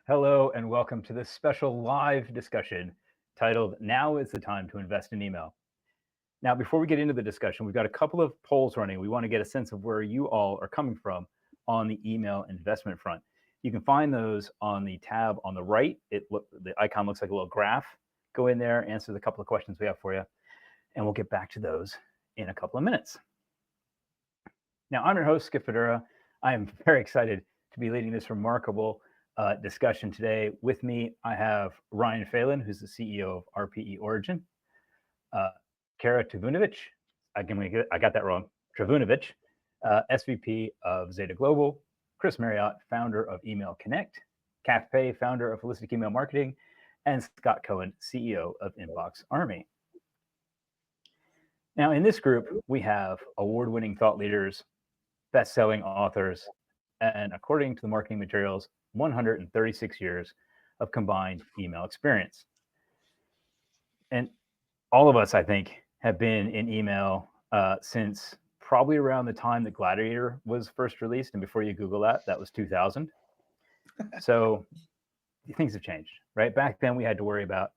Hello and welcome to this special live discussion titled Now is the Time to Invest in Email. Now, before we get into the discussion, we've got a couple of polls running. We want to get a sense of where you all are coming from on the email investment front. You can find those on the tab on the right. The icon looks like a little graph. Go in there, answer the couple of questions we have for you, and we'll get back to those in a couple of minutes. Now, I'm your host, Skip Fedora. I am very excited to be leading this remarkable discussion today. With me, I have Ryan Phelan, who's the CEO of RPE Origin, Kara Trivunovic, I got that wrong, Trivunovic, SVP of Zeta Global, Chris Marriott, founder of Email Connect, Kath Pei, founder of Holistic Email Marketing, and Scott Cohen, CEO of Inbox Army. Now, in this group, we have award-winning thought leaders, best-selling authors, and according to the marketing materials, 136 years of combined email experience. And all of us, I think, have been in email since probably around the time that Gladiator was first released. And before you Google that, that was 2000. So things have changed, right? Back then, we had to worry about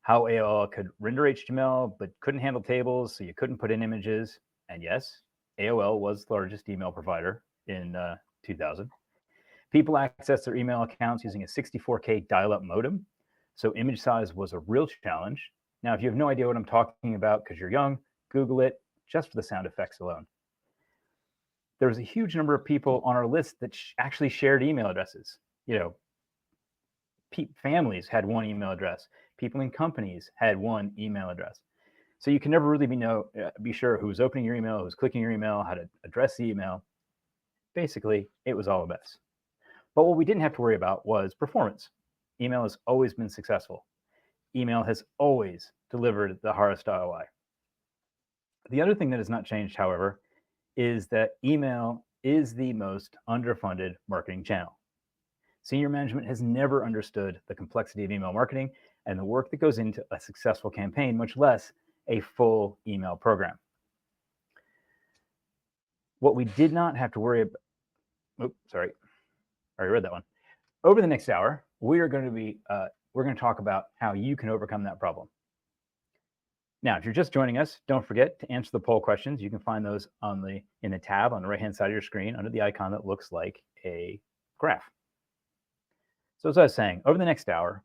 how AOL could render HTML, but couldn't handle tables, so you couldn't put in images. And yes, AOL was the largest email provider in 2000. People accessed their email accounts using a 64K dial-up modem, so image size was a real challenge. Now, if you have no idea what I'm talking about because you're young, Google it just for the sound effects alone. There was a huge number of people on our list that actually shared email addresses. You know, families had one email address. People in companies had one email address. So you can never really be sure who was opening your email, who was clicking your email, how to address the email. Basically, it was all a mess. But what we didn't have to worry about was performance. Email has always been successful. Email has always delivered the highest ROI. The other thing that has not changed, however, is that email is the most underfunded marketing channel. Senior management has never understood the complexity of email marketing and the work that goes into a successful campaign, much less a full email program. What we did not have to worry about, I already read that one. Over the next hour, we're going to talk about how you can overcome that problem. Now, if you're just joining us, don't forget to answer the poll questions. You can find those in the tab on the right-hand side of your screen under the icon that looks like a graph. So as I was saying, over the next hour,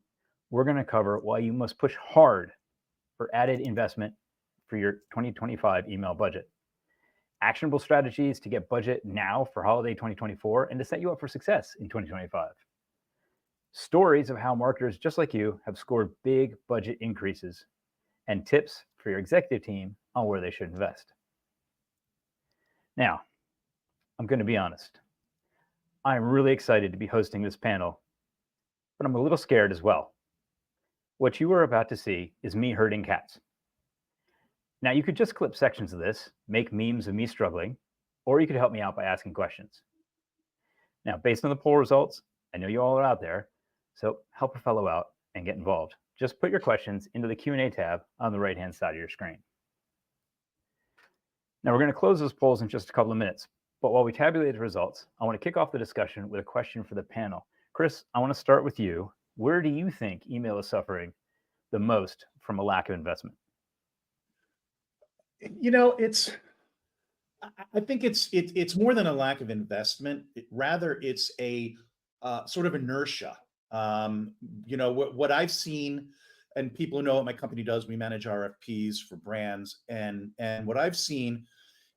we're going to cover why you must push hard for added investment for your 2025 email budget. Actionable strategies to get budget now for holiday 2024 and to set you up for success in 2025. Stories of how marketers just like you have scored big budget increases, and tips for your executive team on where they should invest. Now, I'm going to be honest. I'm really excited to be hosting this panel, but I'm a little scared as well. What you are about to see is me herding cats. Now, you could just clip sections of this, make memes of me struggling, or you could help me out by asking questions. Now, based on the poll results, I know you all are out there, so help a fellow out and get involved. Just put your questions into the Q&A tab on the right-hand side of your screen. Now, we're going to close those polls in just a couple of minutes, but while we tabulate the results, I want to kick off the discussion with a question for the panel. Chris, I want to start with you. Where do you think email is suffering the most from a lack of investment? You know, I think it's more than a lack of investment. Rather, it's a sort of inertia. What I've seen, and people who know what my company does, we manage RFPs for brands, and what I've seen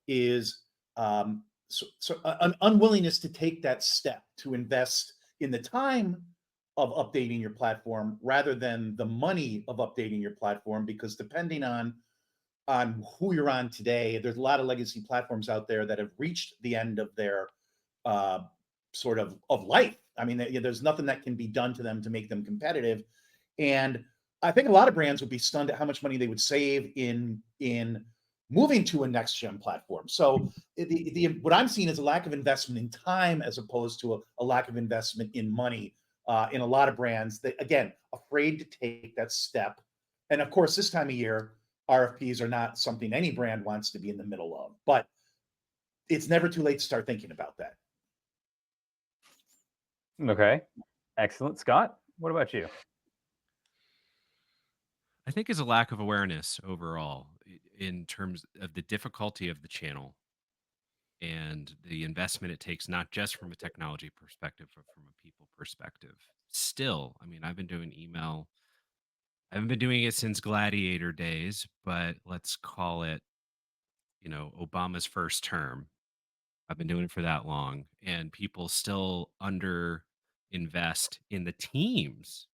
is an unwillingness to take that step to invest in the time of updating your platform rather than the money of updating your platform, because depending on who you're on today, there's a lot of legacy platforms out there that have reached the end of their sort of life. I mean, there's nothing that can be done to them to make them competitive. And I think a lot of brands would be stunned at how much money they would save in moving to a next gen platform. So what I'm seeing is a lack of investment in time as opposed to a lack of investment in money in a lot of brands that, again, afraid to take that step. And of course, this time of year, RFPs are not something any brand wants to be in the middle of, but it's never too late to start thinking about that. Okay. Excellent. Scott, what about you? I think is a lack of awareness overall in terms of the difficulty of the channel and the investment it takes, not just from a technology perspective, but from a people perspective. Still, I mean, I've been doing email. I haven't been doing it since Gladiator days, but let's call it, Obama's first term. I've been doing it for that long, and people still under invest in the teams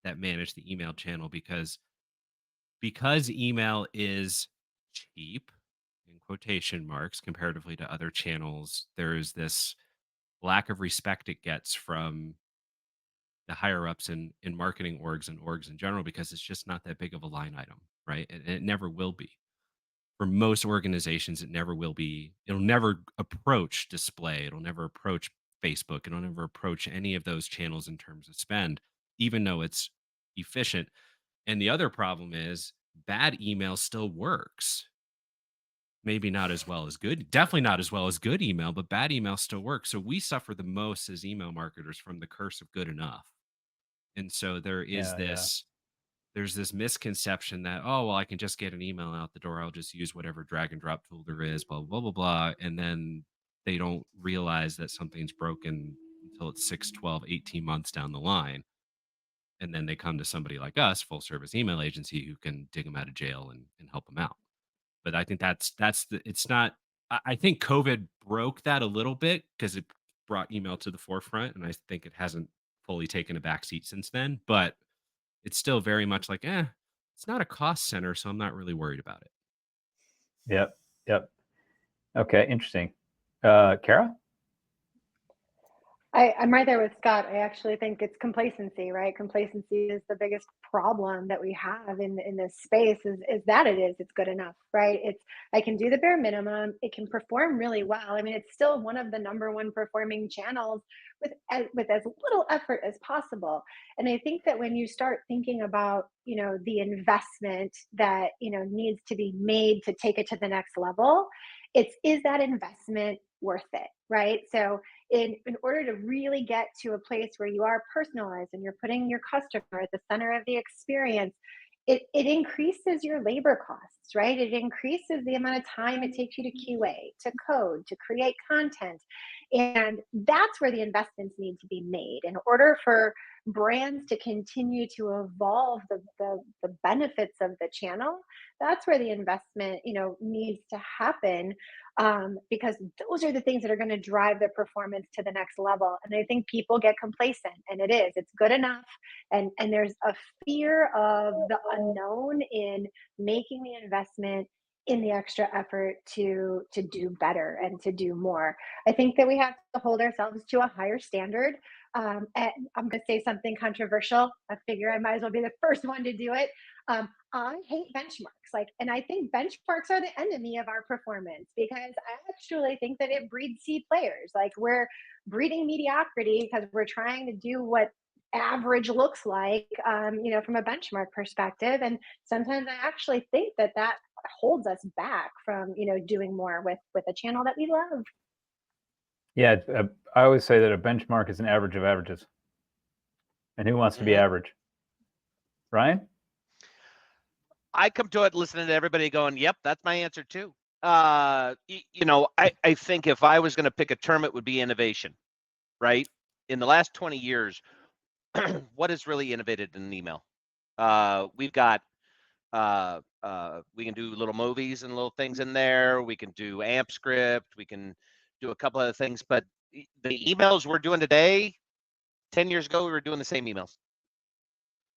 that manage the email channel because email is cheap in quotation marks comparatively to other channels. There is this lack of respect it gets from the higher ups in marketing orgs and orgs in general because it's just not that big of a line item, right? And it never will be. For most organizations, it never will be. It'll never approach display. It'll never approach Facebook. It'll never approach any of those channels in terms of spend, even though it's efficient. And the other problem is bad email still works. Maybe not as well as good, definitely not as well as good email, but bad email still works. So we suffer the most as email marketers from the curse of good enough. And so Yeah, yeah, there's this misconception that, oh, well, I can just get an email out the door. I'll just use whatever drag and drop tool there is, blah, blah, blah, blah. And then they don't realize that something's broken until it's 6, 12, 18 months down the line. And then they come to somebody like us, full service email agency, who can dig them out of jail and help them out. But I think it's not, I think COVID broke that a little bit because it brought email to the forefront. And I think it hasn't fully taken a backseat since then. But it's still very much like, it's not a cost center, so I'm not really worried about it. yep, yep. Okay, interesting. Kara? I'm right there with Scott. I actually think it's complacency, right? Complacency is the biggest problem that we have in this space is that it's good enough, right? It's I can do the bare minimum. It can perform really well. I mean, it's still one of the number one performing channels with as little effort as possible. And I think that when you start thinking about, the investment that, needs to be made to take it to the next level, it's is that investment worth it, right? So in order to really get to a place where you are personalized and you're putting your customer at the center of the experience, it increases your labor costs, right? It increases the amount of time it takes you to QA, to code, to create content. And that's where the investments need to be made in order for brands to continue to evolve the benefits of the channel. That's where the investment, needs to happen, because those are the things that are going to drive the performance to the next level. And I think people get complacent, and it's good enough, and there's a fear of the unknown in making the investment in the extra effort to do better and to do more. I think that we have to hold ourselves to a higher standard. And I'm going to say something controversial. I figure I might as well be the first one to do it. I hate benchmarks. And I think benchmarks are the enemy of our performance because I actually think that it breeds C players. Like we're breeding mediocrity because we're trying to do what average looks like, from a benchmark perspective. And sometimes I actually think that holds us back from, doing more with a channel that we love. Yeah, I always say that a benchmark is an average of averages. And who wants to be average? Ryan? I come to it listening to everybody going, yep, that's my answer too. I think if I was going to pick a term, it would be innovation, right? In the last 20 years, what has really innovated in email? We've got, we can do little movies and little things in there. We can do AMP script. We can do a couple other things, but the emails we're doing today, 10 years ago, we were doing the same emails.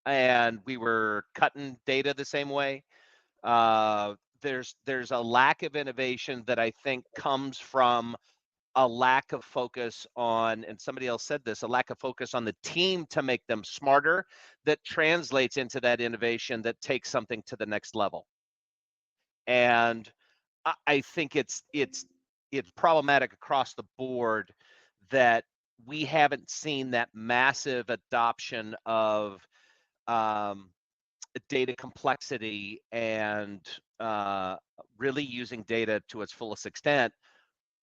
And we were cutting data the same way. There's a lack of innovation that I think comes from a lack of focus on, and somebody else said this, a lack of focus on the team to make them smarter, that translates into that innovation that takes something to the next level. And I think it's problematic across the board that we haven't seen that massive adoption of data complexity and really using data to its fullest extent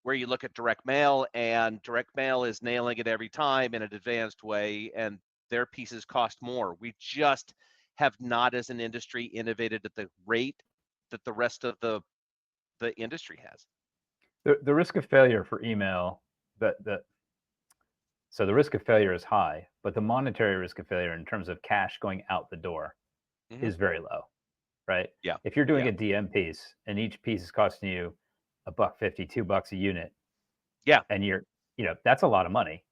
where you look at direct mail, and direct mail is nailing it every time in an advanced way, and their pieces cost more. We just have not, as an industry, innovated at the rate that the rest of the industry has. The risk of failure for email, so the risk of failure is high, but the monetary risk of failure in terms of cash going out the door is very low, right? Yeah. If you're doing a DM piece and each piece is costing you $1.50, $2 a unit, Yeah. and that's a lot of money.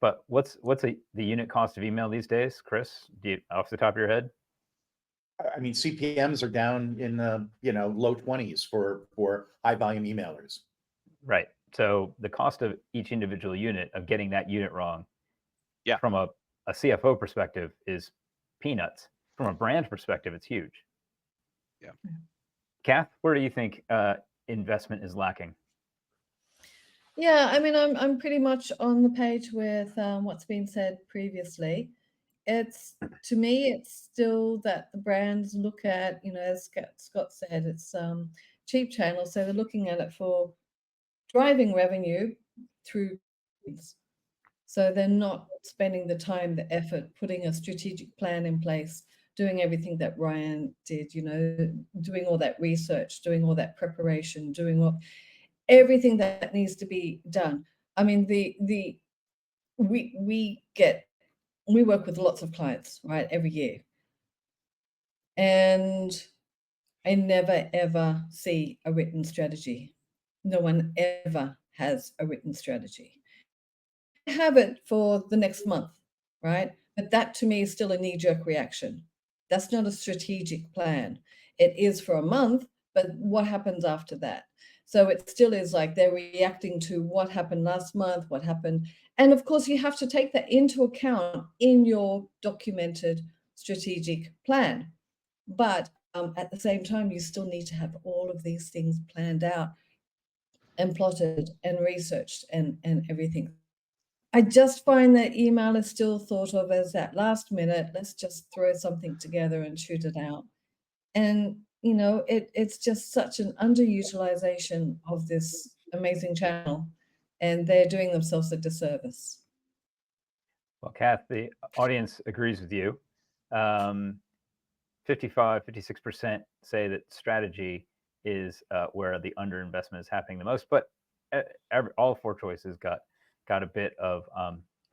But what's the unit cost of email these days, Chris? Do you, off the top of your head? I mean, CPMs are down in the low 20s for high volume emailers. Right. So the cost of each individual unit of getting that unit wrong, from a CFO perspective, is peanuts. From a brand perspective, it's huge. Yeah. Kath, where do you think investment is lacking? Yeah, I mean, I'm pretty much on the page with what's been said previously. To me, it's still that the brands look at, as Scott said, it's cheap channels, so they're looking at it for driving revenue through. So they're not spending the time, the effort, putting a strategic plan in place, doing everything that Ryan did, doing all that research, doing all that preparation, doing everything that needs to be done. I mean, we work with lots of clients, right, every year. And I never, ever see a written strategy. No one ever has a written strategy. I have it for the next month, right? But that to me is still a knee-jerk reaction. That's not a strategic plan. It is for a month, but what happens after that? So it still is like they're reacting to what happened last month, what happened. And of course, you have to take that into account in your documented strategic plan. But at the same time, you still need to have all of these things planned out and plotted and researched and everything. I just find that email is still thought of as that last minute, let's just throw something together and shoot it out. And it's just such an underutilization of this amazing channel, and they're doing themselves a disservice. Well, Kath, the audience agrees with you. 56% say that strategy is where the underinvestment is happening the most, but all four choices got a bit of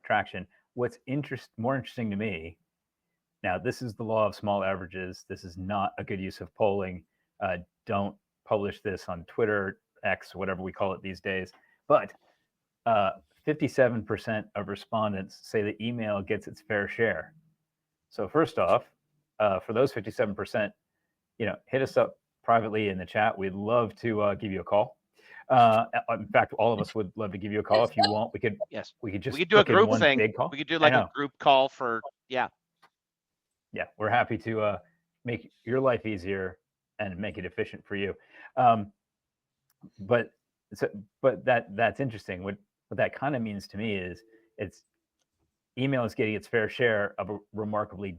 traction. What's more interesting to me, now this is the law of small averages. This is not a good use of polling. Don't publish this on Twitter, X, whatever we call it these days. But 57% of respondents say that email gets its fair share. So first off, for those 57%, hit us up privately in the chat. We'd love to give you a call. In fact, all of us would love to give you a call. If you want, we could do a group thing. Big call. We could do like a group call for Yeah, we're happy to make your life easier and make it efficient for you. But that's interesting. What that kind of means to me is email is getting its fair share of a remarkably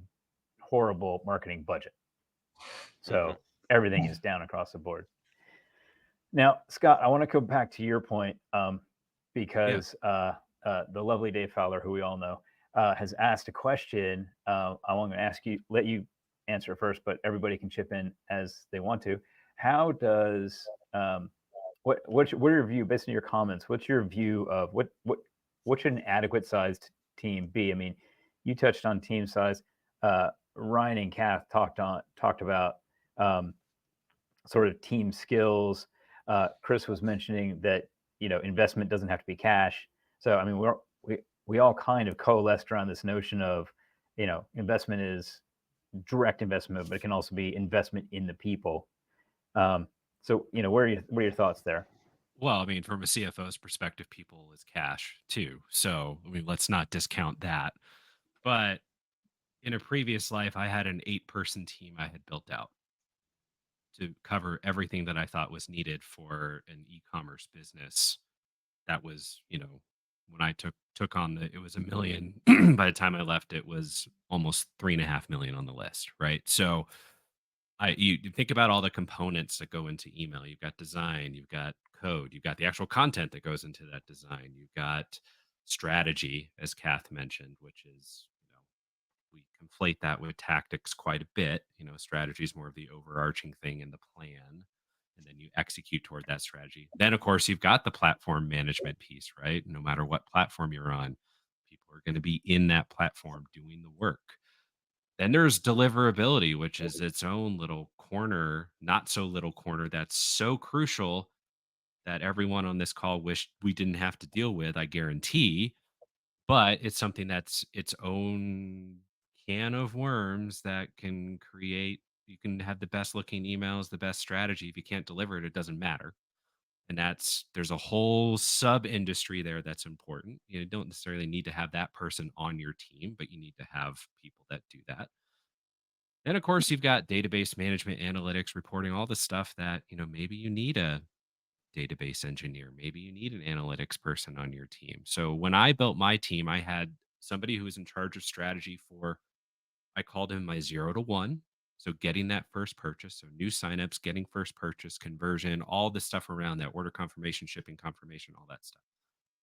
horrible marketing budget. So everything is down across the board. Now, Scott, I want to go back to your point because the lovely Dave Fowler, who we all know, has asked a question. I want to let you answer first, but everybody can chip in as they want to. How does what's your view, based on your comments? What's your view of what should an adequate sized team be? I mean, you touched on team size. Ryan and Kath talked about sort of team skills. Chris was mentioning that investment doesn't have to be cash. So I mean, we all kind of coalesced around this notion of investment is direct investment, but it can also be investment in the people. So what are your thoughts there? Well, I mean, from a CFO's perspective, people is cash too. So I mean, let's not discount that. But in a previous life, I had an 8-person team I had built out to cover everything that I thought was needed for an e-commerce business. That was, when I took on it was $1 million. By the time I left, it was almost $3.5 million on the list, right? So you think about all the components that go into email. You've got design, you've got code. You've got the actual content that goes into that design. You've got strategy, as Kath mentioned, which is, we conflate that with tactics quite a bit. Strategy is more of the overarching thing in the plan, and then you execute toward that strategy. Then, of course, you've got the platform management piece, right? No matter what platform you're on, people are going to be in that platform doing the work. Then there's deliverability, which is its own little corner, not so little corner, that's so crucial that everyone on this call wished we didn't have to deal with, I guarantee. But it's something that's its own can of worms that can create, you can have the best looking emails, the best strategy. If you can't deliver it, it doesn't matter. And there's a whole sub industry there that's important. You don't necessarily need to have that person on your team, but you need to have people that do that. And of course, you've got database management, analytics, reporting, all the stuff that, maybe you need a database engineer, maybe you need an analytics person on your team. So when I built my team, I had somebody who was in charge of strategy for, I called him my 0 to 1. So getting that first purchase, so new signups, getting first purchase, conversion, all the stuff around that, order confirmation, shipping confirmation, all that stuff.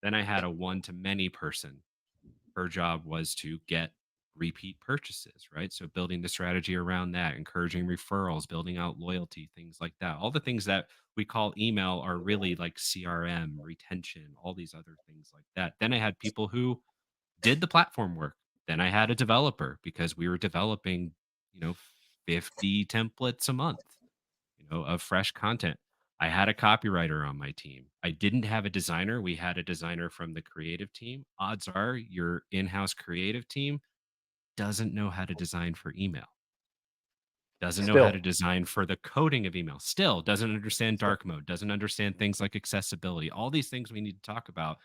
Then I had a 1 to many person. Her job was to get repeat purchases, right? So building the strategy around that, encouraging referrals, building out loyalty, things like that. All the things that we call email are really like CRM, retention, all these other things like that. Then I had people who did the platform work. Then I had a developer because we were developing, 50 templates a month, of fresh content. I had a copywriter on my team. I didn't have a designer. We had a designer from the creative team. Odds are your in-house creative team doesn't know how to design for email, doesn't know how to design for the coding of email, still doesn't understand dark mode, doesn't understand things like accessibility, all these things we need to talk about.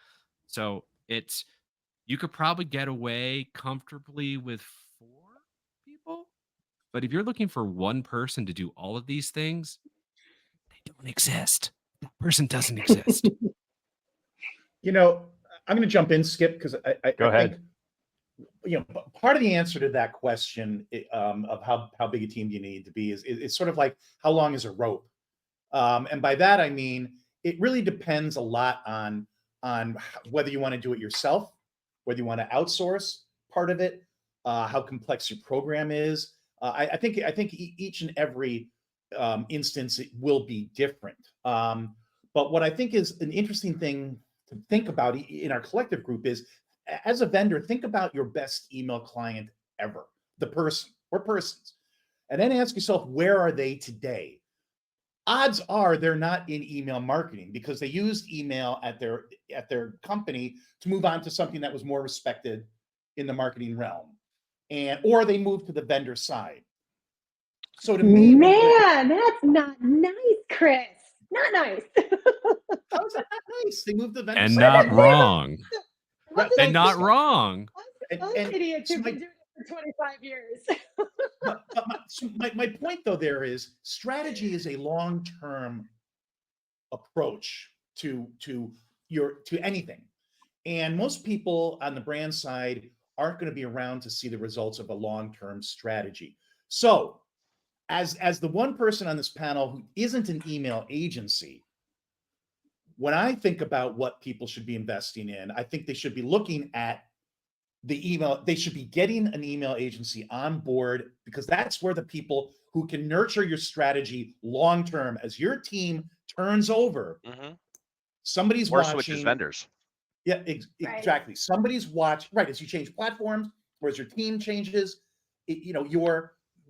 So you could probably get away comfortably with 4 people, but if you're looking for one person to do all of these things, they don't exist. That person doesn't exist. I'm going to jump in, Skip, because I Go ahead. think, part of the answer to that question of how big a team do you need to be is sort of like, how long is a rope? And by that, I mean, it really depends a lot on whether you want to do it yourself, whether you want to outsource part of it, how complex your program is. I think each and every instance it will be different. But what I think is an interesting thing to think about in our collective group is, as a vendor, think about your best email client ever, the person or persons, and then ask yourself, where are they today? Odds are they're not in email marketing because they used email at their company to move on to something that was more respected in the marketing realm, or they moved to the vendor side. So to me, man, that's not nice, Chris. Not nice. how is that not nice? They moved to the vendor And side. not wrong. And not so- wrong. Those idiots who've been doing it for 25 years. But my point though there is, strategy is a long-term approach to anything, and most people on the brand side aren't going to be around to see the results of a long-term strategy. So as the one person on this panel who isn't an email agency, when I think about what people should be investing in, I think they should be looking at the email. They should be getting an email agency on board, because that's where the people who can nurture your strategy long term, as your team turns over, somebody's Or watching. switches vendors. Yeah, exactly. Somebody's watching, right? As you change platforms, or as your team changes,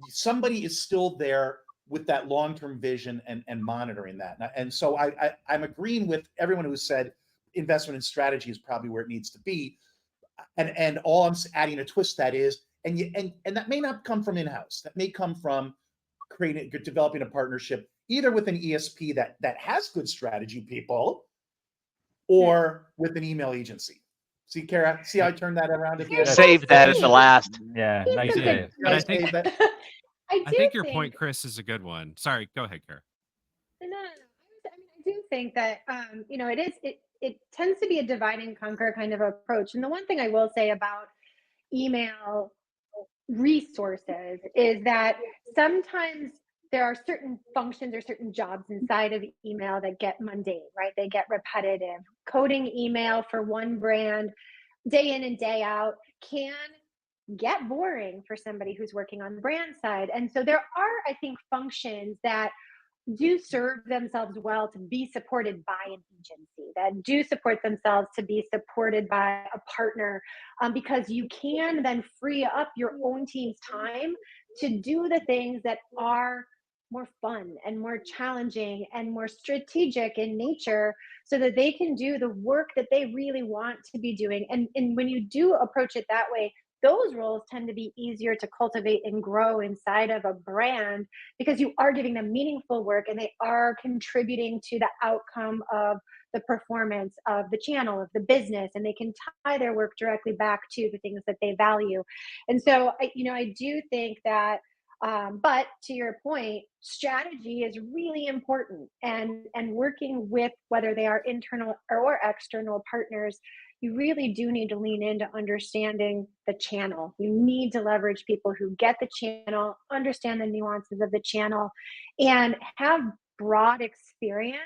somebody is still there with that long-term vision and monitoring that. And so I'm agreeing with everyone who said investment in strategy is probably where it needs to be. And all I'm adding a twist that is, and that may not come from in-house. That may come from developing a partnership either with an ESP that has good strategy people, or with an email agency. See, Kara, see how I turned that around at the end? Save that at the last. Yeah, nice You did. save. But I do think your point, Chris, is a good one. Sorry, go ahead, Kara. No. I do think that it tends to be a divide and conquer kind of approach. And the one thing I will say about email resources is that sometimes there are certain functions or certain jobs inside of email that get mundane, right? They get repetitive. Coding email for one brand day in and day out can get boring for somebody who's working on the brand side. And so there are, I think, functions that do serve themselves well to be supported by an agency, that do support themselves to be supported by a partner, because you can then free up your own team's time to do the things that are more fun and more challenging and more strategic in nature, so that they can do the work that they really want to be doing. And when you do approach it that way, those roles tend to be easier to cultivate and grow inside of a brand, because you are giving them meaningful work and they are contributing to the outcome of the performance of the channel, of the business, and they can tie their work directly back to the things that they value. And so I do think that, but to your point, strategy is really important, and working with, whether they are internal or external partners, you really do need to lean into understanding the channel. You need to leverage people who get the channel, understand the nuances of the channel, and have broad experience,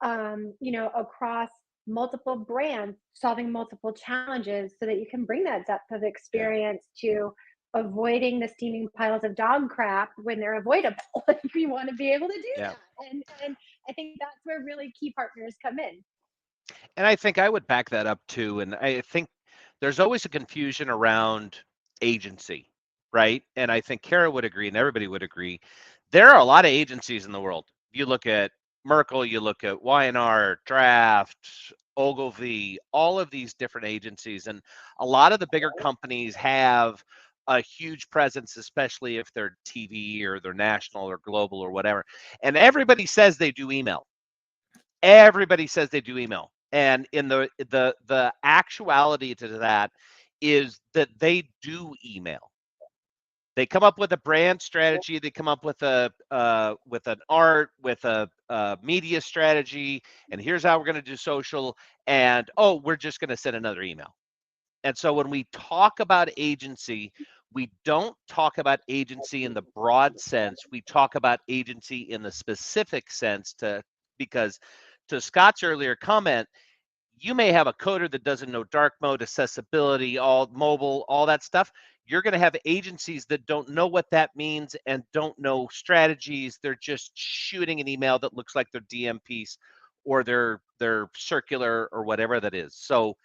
across multiple brands, solving multiple challenges, so that you can bring that depth of experience to avoiding the steaming piles of dog crap when they're avoidable. Like, you want to be able to do Yeah. that. And I think that's where really key partners come in. And I think I would back that up too. And I think there's always a confusion around agency, right? And I think Kara would agree, and everybody would agree. There are a lot of agencies in the world. You look at Merkle, you look at Y&R, Draft, Ogilvy, all of these different agencies. And a lot of the bigger companies have a huge presence, especially if they're TV or they're national or global or whatever. And everybody says they do email. Everybody says they do email. And in the actuality to that is that they do email. They come up with a brand strategy. They come up with an art, with a media strategy, and here's how we're going to do social. And we're just going to send another email. And so when we talk about agency, we don't talk about agency in the broad sense. We talk about agency in the specific sense, because to Scott's earlier comment, you may have a coder that doesn't know dark mode, accessibility, all mobile, all that stuff. You're going to have agencies that don't know what that means and don't know strategies. They're just shooting an email that looks like their DM piece or their circular or whatever that is. So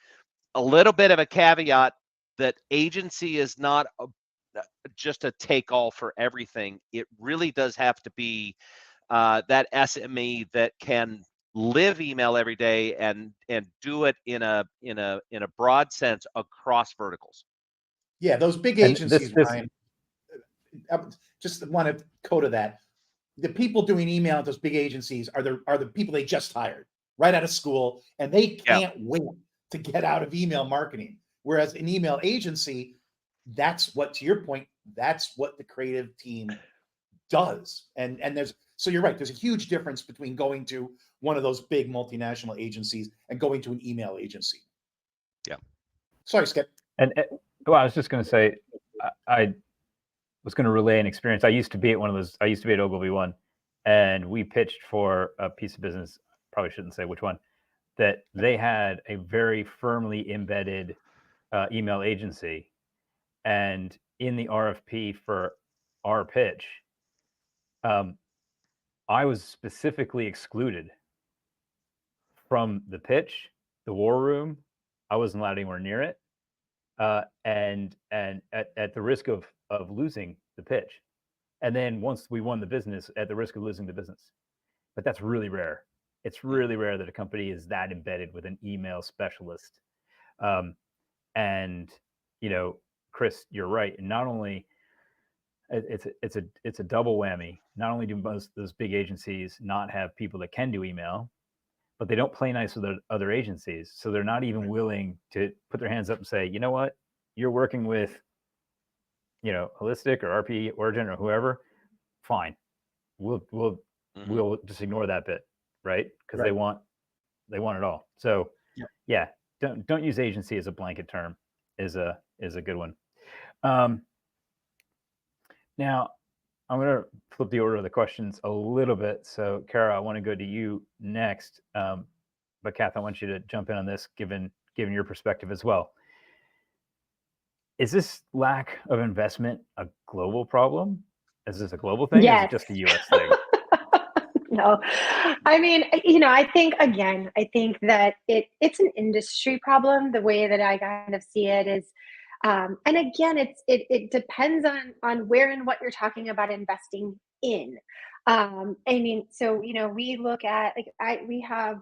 a little bit of a caveat that agency is not just a take all for everything. It really does have to be that SME that can live email every day and do it in a broad sense across verticals. Yeah, those big And agencies, this- Brian. I just want to go to that. The people doing email at those big agencies are the people they just hired right out of school, and they can't wait to get out of email marketing. Whereas an email agency, that's what, to your point, that's what the creative team does. And so you're right. There's a huge difference between going to one of those big multinational agencies and going to an email agency. Yeah. Sorry, Skip. And well, I was just going to say, I was going to relay an experience. I used to be at one of those. I used to be at Ogilvy One, and we pitched for a piece of business. Probably shouldn't say which one. That they had a very firmly embedded email agency, and in the RFP for our pitch, I was specifically excluded from the pitch, the war room. I wasn't allowed anywhere near it, and at the risk of losing the pitch. And then once we won the business, at the risk of losing the business. But that's really rare. It's really rare that a company is that embedded with an email specialist. And Chris, you're right. And not only it's a double whammy. Not only do most of those big agencies not have people that can do email, but they don't play nice with other agencies. So they're not even willing to put their hands up and say, you know what, you're working with, Holistic or RP Origin or whoever. Fine, we'll just ignore that bit, right? Because they want it all. So yeah, don't use agency as a blanket term. Is a good one. Now, I'm going to flip the order of the questions a little bit. So, Kara, I want to go to you next. But Kath, I want you to jump in on this, given your perspective as well. Is this lack of investment a global problem? Is this a global thing, or is it Yes. just a U.S. thing? No, I mean, I think that it's an industry problem. The way that I kind of see it is, and again, it depends on where and what you're talking about investing in. I mean, so we look at we have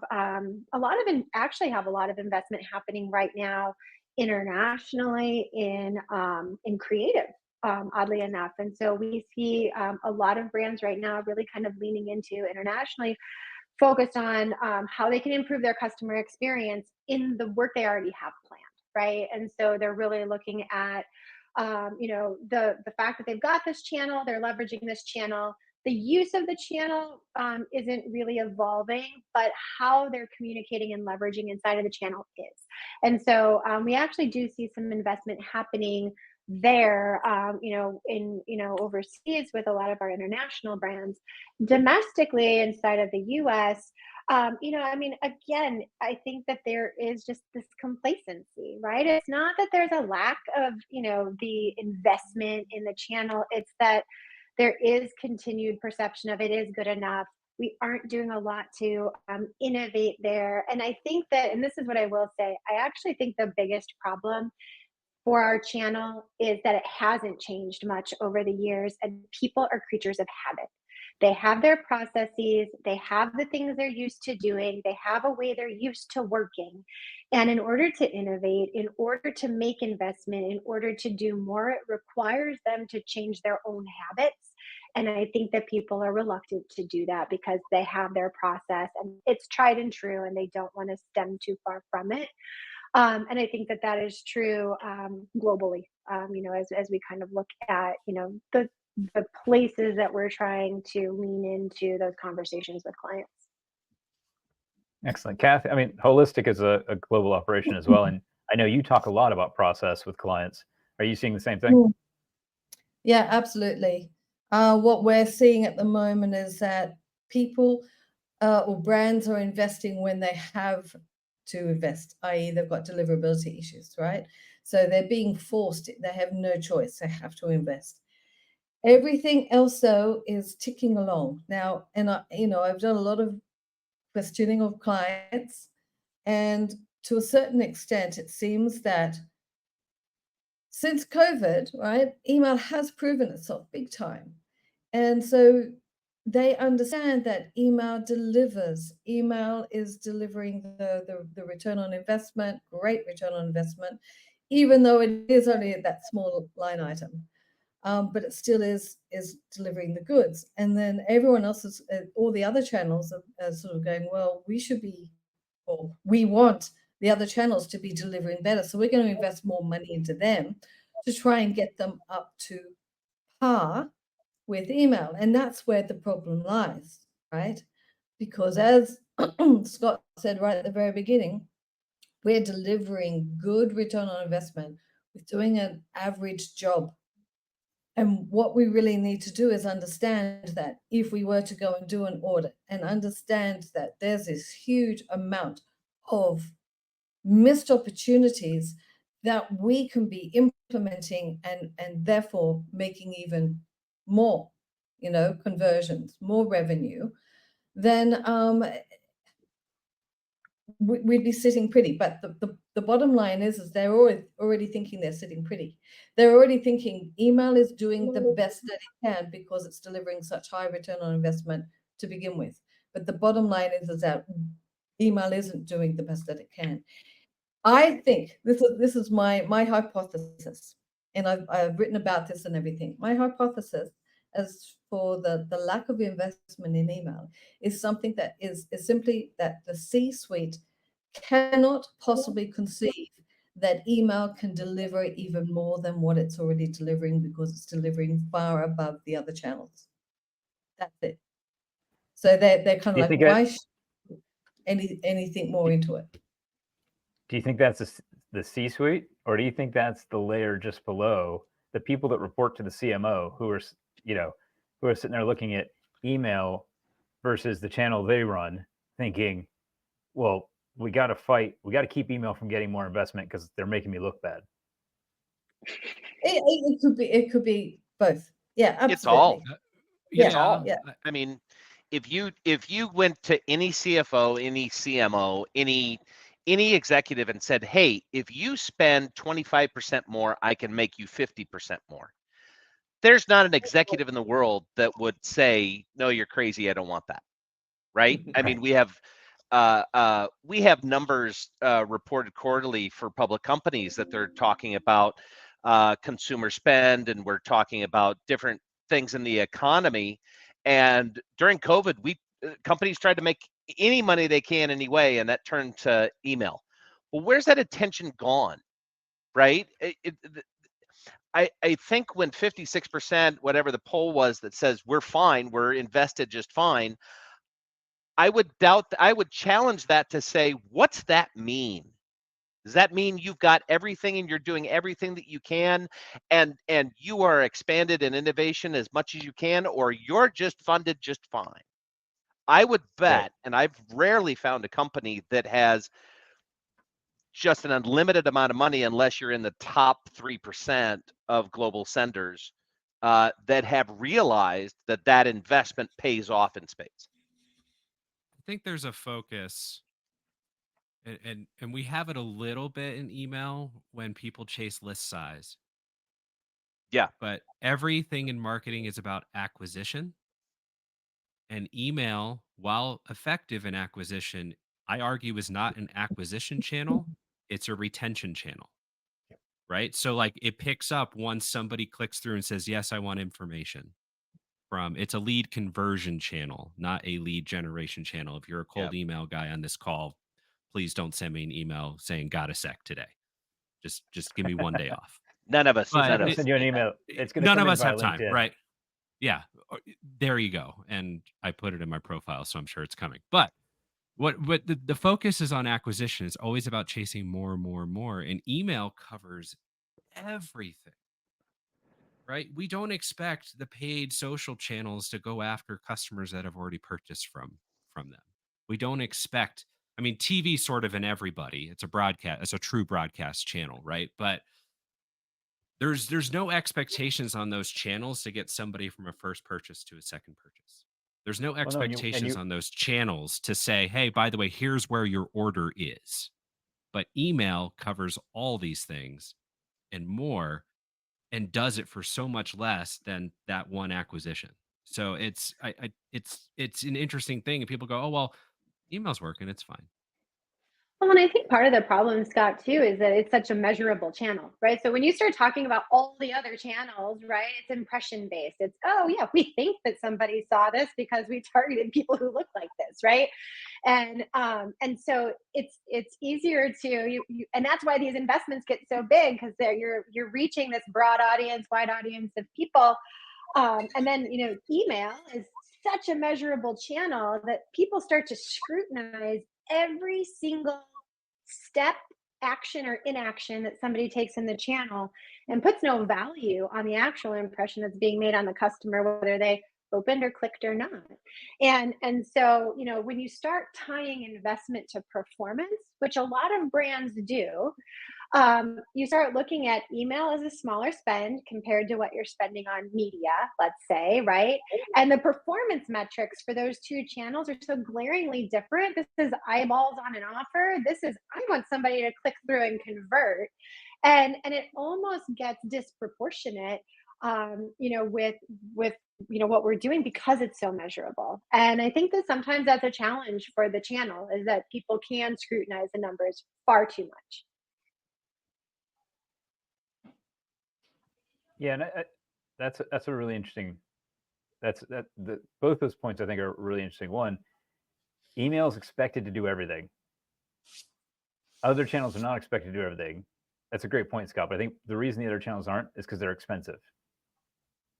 actually have a lot of investment happening right now internationally in creative, oddly enough. And so we see a lot of brands right now really kind of leaning into internationally, focused on how they can improve their customer experience in the work they already have planned, right? And so they're really looking at, the fact that they've got this channel, they're leveraging this channel. The use of the channel isn't really evolving, but how they're communicating and leveraging inside of the channel is. And so we actually do see some investment happening there, overseas with a lot of our international brands. Domestically, inside of the US, I mean, again, I think that there is just this complacency, right? It's not that there's a lack of, the investment in the channel. It's that there is continued perception of it is good enough. We aren't doing a lot to innovate there. And I think that, and this is what I will say, I actually think the biggest problem for our channel is that it hasn't changed much over the years, and people are creatures of habit. They have their processes, they have the things they're used to doing, they have a way they're used to working. And in order to innovate, in order to make investment, in order to do more, it requires them to change their own habits. And I think that people are reluctant to do that because they have their process and it's tried and true, and they don't want to stem too far from it. And I think that is true globally, as we kind of look at, the places that we're trying to lean into those conversations with clients. Excellent. Kath, I mean, Holistic is a global operation as well. And I know you talk a lot about process with clients. Are you seeing the same thing? Yeah, absolutely. What we're seeing at the moment is that people or brands are investing when they have to invest, i.e. they've got deliverability issues, right? So they're being forced, they have no choice, they have to invest. Everything else, though, is ticking along now. And I've done a lot of questioning of clients, and to a certain extent, it seems that since COVID, right, email has proven itself big time. And so they understand that email delivers. Email is delivering the return on investment, great return on investment, even though it is only that small line item. But it still is delivering the goods. And then everyone else is, all the other channels are sort of going, well, we want the other channels to be delivering better. So we're going to invest more money into them to try and get them up to par with email. And that's where the problem lies, right? Because as Scott said right at the very beginning, we're delivering good return on investment. We're doing an average job. And what we really need to do is understand that if we were to go and do an audit and understand that there's this huge amount of missed opportunities that we can be implementing and therefore making even more, conversions, more revenue, then we'd be sitting pretty. But the bottom line is they're already thinking they're sitting pretty. They're already thinking email is doing the best that it can because it's delivering such high return on investment to begin with. But the bottom line is that email isn't doing the best that it can. I think this is my hypothesis, and I've written about this and everything. My hypothesis as for the lack of investment in email is something that is simply that the C-suite cannot possibly conceive that email can deliver even more than what it's already delivering because it's delivering far above the other channels. That's it. So they're kind of like, why should anything more into it? Do you think that's the C-suite, or do you think that's the layer just below, the people that report to the CMO, who are, who are sitting there looking at email versus the channel they run, thinking, well, we got to fight. We got to keep email from getting more investment because they're making me look bad. It could be both. Yeah, It's all. absolutely. It's Yeah, all. yeah. I mean, if you went to any CFO, any CMO, any executive and said, "Hey, if you spend 25% more, I can make you 50% more." There's not an executive in the world that would say, "No, you're crazy. I don't want that." Right? I mean, we have numbers reported quarterly for public companies that they're talking about consumer spend, and we're talking about different things in the economy. And during COVID, companies tried to make any money they can anyway, and that turned to email. Well, where's that attention gone? Right? I think when 56%, whatever the poll was, that says we're fine, we're invested just fine, I would challenge that to say, what's that mean? Does that mean you've got everything and you're doing everything that you can, and you are expanded in innovation as much as you can, or you're just funded just fine? I would bet, and I've rarely found a company that has just an unlimited amount of money, unless you're in the top 3% of global senders, that have realized that investment pays off in spades. I think there's a focus, and we have it a little bit in email when people chase list size. Yeah. But everything in marketing is about acquisition. And email, while effective in acquisition, I argue is not an acquisition channel, it's a retention channel. Right? So like it picks up once somebody clicks through and says, "Yes, I want information." It's a lead conversion channel, not a lead generation channel. If you're a cold email guy on this call, please don't send me an email saying "got a sec" today. Just give me one day off. None of us. It's None going of to us. send you an email. It's going to None come of in us via have time, LinkedIn. right? Yeah, there you go. And I put it in my profile, so I'm sure it's coming. But what the focus is on acquisition. It's always about chasing more and more and more. And email covers everything. Right? We don't expect the paid social channels to go after customers that have already purchased from them. We don't expect, I mean, TV sort of in everybody. It's a true broadcast channel, right? But there's no expectations on those channels to get somebody from a first purchase to a second purchase. There's no no, and expectations on those channels to say, "Hey, by the way, here's where your order is." But email covers all these things and more, and does it for so much less than that one acquisition. So it's an interesting thing, and people go, "Oh well, email's working, it's fine." Well, and I think part of the problem, Scott, too, is that it's such a measurable channel, right? So when you start talking about all the other channels, right, it's impression based. It's, oh yeah, we think that somebody saw this because we targeted people who look like this, right? And so it's easier to and that's why these investments get so big, because you're reaching this broad audience, wide audience of people. And then email is such a measurable channel that people start to scrutinize every single step, action, or inaction that somebody takes in the channel, and puts no value on the actual impression that's being made on the customer, whether they opened or clicked or not. And so when you start tying investment to performance, which a lot of brands do, you start looking at email as a smaller spend compared to what you're spending on media, let's say, right? And the performance metrics for those two channels are so glaringly different. This is eyeballs on an offer. This is, I want somebody to click through and convert. And it almost gets disproportionate, with what we're doing, because it's so measurable. And I think that sometimes that's a challenge for the channel, is that people can scrutinize the numbers far too much. Yeah, and that's a really interesting. Both those points I think are really interesting. One, email is expected to do everything. Other channels are not expected to do everything. That's a great point, Scott. But I think the reason the other channels aren't is because they're expensive,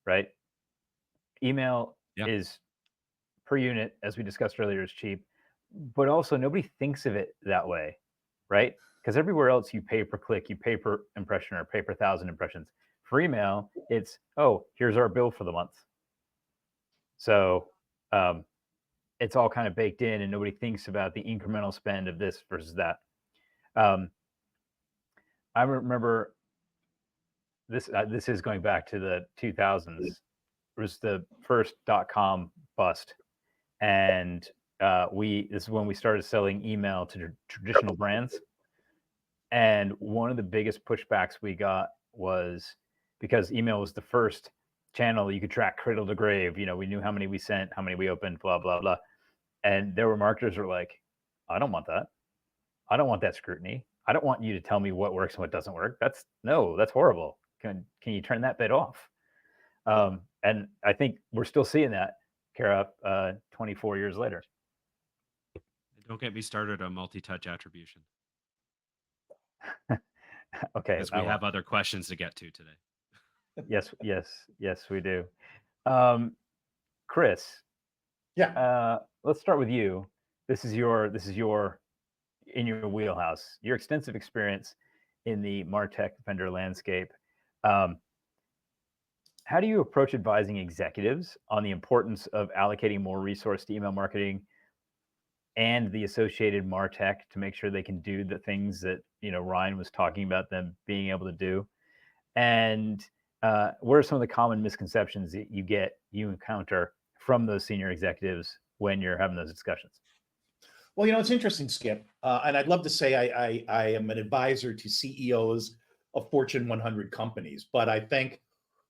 right? Email is per unit, as we discussed earlier, is cheap, but also nobody thinks of it that way, right? Because everywhere else you pay per click, you pay per impression, or pay per 1,000 impressions. For email, it's, oh, here's our bill for the month. So it's all kind of baked in, and nobody thinks about the incremental spend of this versus that. I remember this. This is going back to the 2000s. It was the first .com bust, and this is when we started selling email to traditional brands. And one of the biggest pushbacks we got was because email was the first channel you could track cradle to grave. You know, we knew how many we sent, how many we opened, blah blah blah. And there were marketers who were like, I don't want that. I don't want that scrutiny. I don't want you to tell me what works and what doesn't work. That's horrible. Can you turn that bit off? And I think we're still seeing that, Kara, 24 years later. Don't get me started on multi-touch attribution. Okay. Because we have other questions to get to today. Yes, we do. Chris. Yeah. Let's start with you. This is your in your wheelhouse. Your extensive experience in the MarTech vendor landscape. How do you approach advising executives on the importance of allocating more resource to email marketing and the associated MarTech to make sure they can do the things that Ryan was talking about them being able to do? And what are some of the common misconceptions that you encounter from those senior executives when you're having those discussions? Well, it's interesting, Skip, and I'd love to say I am an advisor to CEOs of Fortune 100 companies, but I think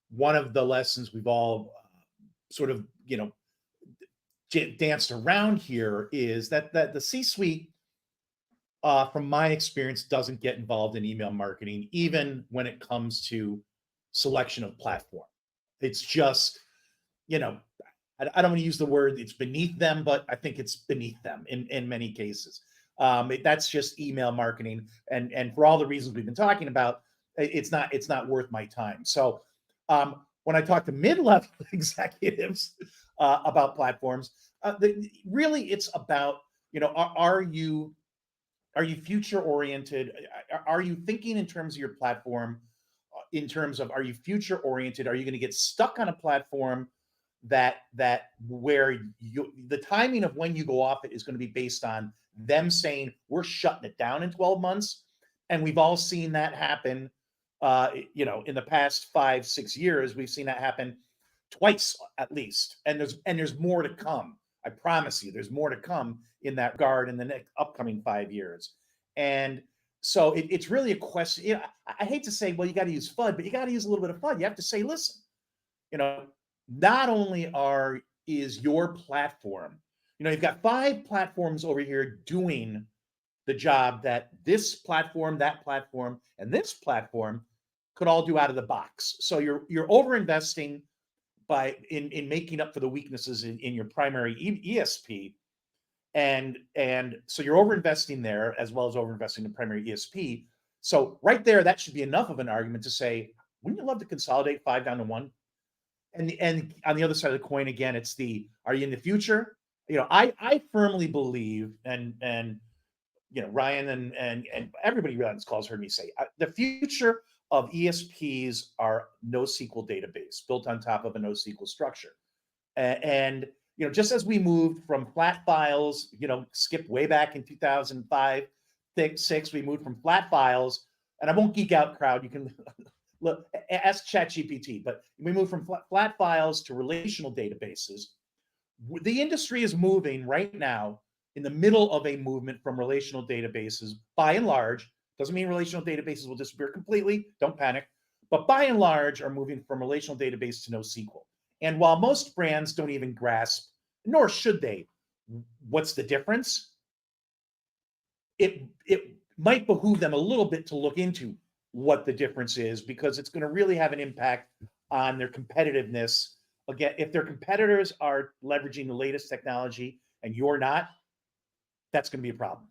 one of the lessons we've all sort of danced around here is that the C-suite, from my experience, doesn't get involved in email marketing, even when it comes to selection of platform. It's just, I don't want to use the word it's beneath them, but I think it's beneath them in many cases. That's just email marketing, and for all the reasons we've been talking about, it's not worth my time. So when I talk to mid-level executives about platforms, really it's about, are you future oriented? Are you thinking in terms of your platform? In terms of, are you future oriented? Are you going to get stuck on a platform that where the timing of when you go off it is going to be based on them saying we're shutting it down in 12 months? And we've all seen that happen. In the past 5-6 years, we've seen that happen twice at least, and there's more to come. I promise you, there's more to come in that regard in the next upcoming 5 years. And so it's really a question. I hate to say, well, you got to use FUD, but you got to use a little bit of FUD. You have to say, listen, not only is your platform, you've got 5 platforms over here doing the job that this platform, that platform, and this platform could all do out of the box. So you're over investing in making up for the weaknesses in your primary ESP. And so you're over investing there as well as over investing in primary ESP. So right there, that should be enough of an argument to say, wouldn't you love to consolidate 5 down to 1? And on the other side of the coin, again, it's are you in the future? I firmly believe, and Ryan and everybody on this call has heard me say, the future of ESPs are NoSQL database built on top of a NoSQL structure. And just as we moved from flat files, skip way back in 2005, 6, we moved from flat files, and I won't geek out, crowd. You can look, ask ChatGPT, but we moved from flat files to relational databases. The industry is moving right now in the middle of a movement from relational databases, by and large. Doesn't mean relational databases will disappear completely. Don't panic. But by and large, are moving from relational database to NoSQL. And while most brands don't even grasp, nor should they, what's the difference, it might behoove them a little bit to look into what the difference is, because it's going to really have an impact on their competitiveness. Again, if their competitors are leveraging the latest technology and you're not, that's going to be a problem.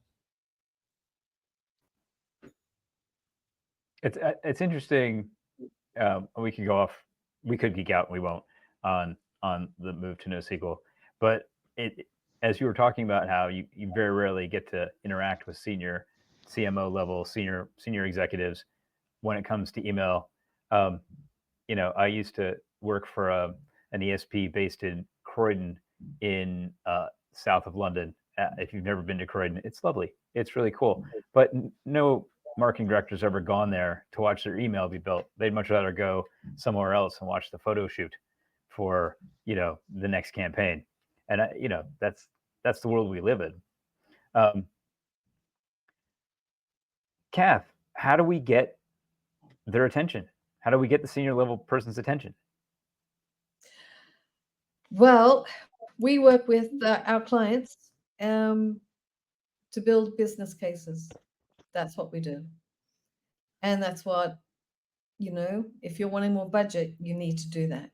It's interesting. We could go off. We could geek out. And we won't on the move to NoSQL. But as you were talking about how you very rarely get to interact with senior CMO level, senior executives when it comes to email. I used to work for an ESP based in Croydon in south of London. If you've never been to Croydon, it's lovely. It's really cool. But no marketing director's ever gone there to watch their email be built. They'd much rather go somewhere else and watch the photo shoot for the next campaign. And that's the world we live in. Kath, how do we get their attention? How do we get the senior level person's attention? Well, we work with our clients to build business cases. That's what we do. And that's what, if you're wanting more budget, you need to do that.